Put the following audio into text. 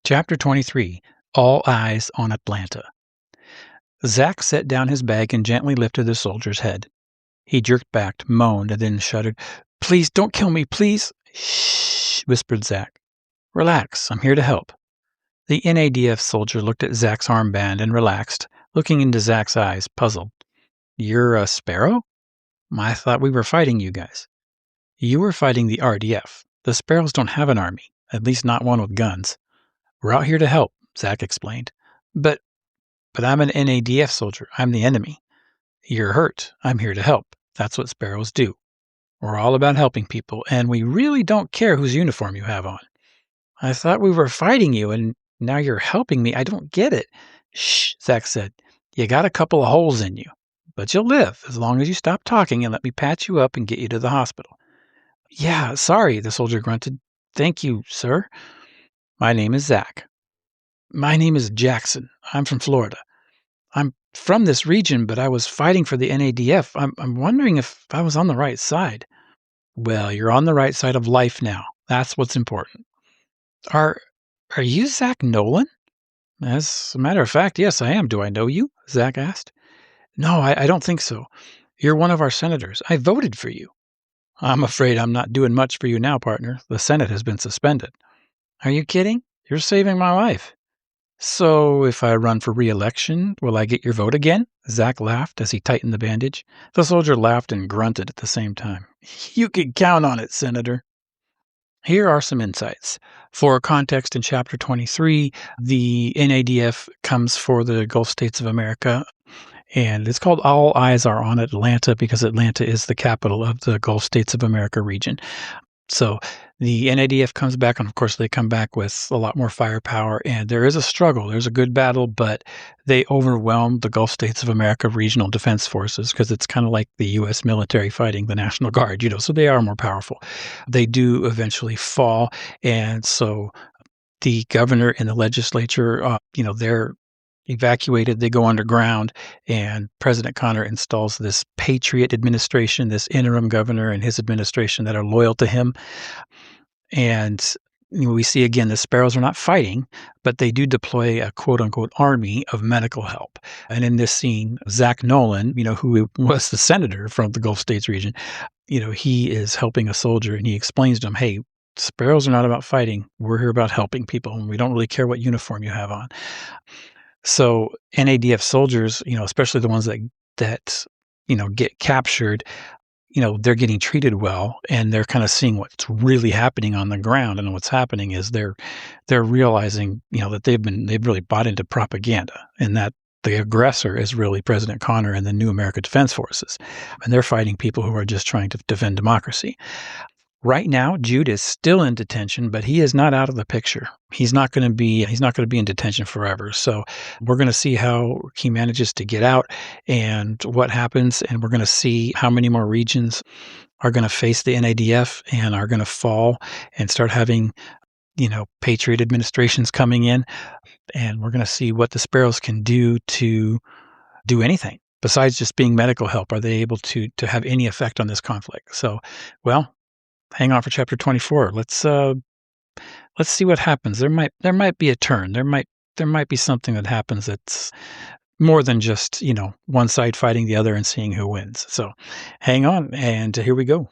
Chapter 23. All Eyes on Atlanta. Zack set down his bag and gently lifted the soldier's head. He jerked back, moaned, and then shuddered. "Please, don't kill me, please." "Shh," whispered Zack. "Relax, I'm here to help." The NADF soldier looked at Zack's armband and relaxed, looking into Zack's eyes, puzzled. "You're a Sparrow? I thought we were fighting you guys." "You were fighting the RDF. The Sparrows don't have an army, at least not one with guns." "We're out here to help," Zack explained. But I'm an NADF soldier. I'm the enemy." "You're hurt. I'm here to help. That's what Sparrows do. We're all about helping people, and we really don't care whose uniform you have on." "I thought we were fighting you, and now you're helping me. I don't get it." "Shh," Zack said. "You got a couple of holes in you, but you'll live as long as you stop talking and let me patch you up and get you to the hospital." "Yeah, sorry," the soldier grunted. "Thank you, sir." "My name is Zack." "My name is Jackson. I'm from Florida. I'm from this region, but I was fighting for the NADF. I'm wondering if I was on the right side." "Well, you're on the right side of life now. That's what's important." Are you Zack Nolan?" "As a matter of fact, yes, I am. Do I know you?" Zack asked. "No, I don't think so. You're one of our senators. I voted for you." "I'm afraid I'm not doing much for you now, partner. The Senate has been suspended." "Are you kidding? You're saving my life." "So if I run for re-election, will I get your vote again?" Zack laughed as he tightened the bandage. The soldier laughed and grunted at the same time. "You can count on it, Senator." Here are some insights. For context, in Chapter 23, the NADF comes for the Gulf States of America, and it's called All Eyes Are on Atlanta because Atlanta is the capital of the Gulf States of America region. So the NADF comes back, and of course they come back with a lot more firepower, and there is a struggle. There's a good battle, but they overwhelm the Gulf States of America Regional Defense Forces because it's kind of like the U.S. military fighting the National Guard, so they are more powerful. They do eventually fall, and so the governor and the legislature, they're evacuated, they go underground, and President Connor installs this Patriot Administration, this interim governor and his administration that are loyal to him. And we see again the Sparrows are not fighting, but they do deploy a quote-unquote army of medical help. And in this scene, Zack Nolan, who was the senator from the Gulf States region, he is helping a soldier, and he explains to him, "Hey, Sparrows are not about fighting. We're here about helping people, and we don't really care what uniform you have on." So NADF soldiers, especially the ones that get captured, they're getting treated well, and they're kind of seeing what's really happening on the ground. And what's happening is they're realizing, that they've really bought into propaganda, and that the aggressor is really President Connor and the New American Defense Forces, and they're fighting people who are just trying to defend democracy. Right now, Jude is still in detention, but he is not out of the picture. He's not going to be in detention forever. So we're going to see how he manages to get out and what happens, and we're going to see how many more regions are going to face the NADF and are going to fall and start having, Patriot administrations coming in, and we're going to see what the Sparrows can do to do anything besides just being medical help. Are they able to have any effect on this conflict? So, well, hang on for Chapter 24. Let's see what happens. There might be a turn. There might be something that happens that's more than just, one side fighting the other and seeing who wins. So hang on, and here we go.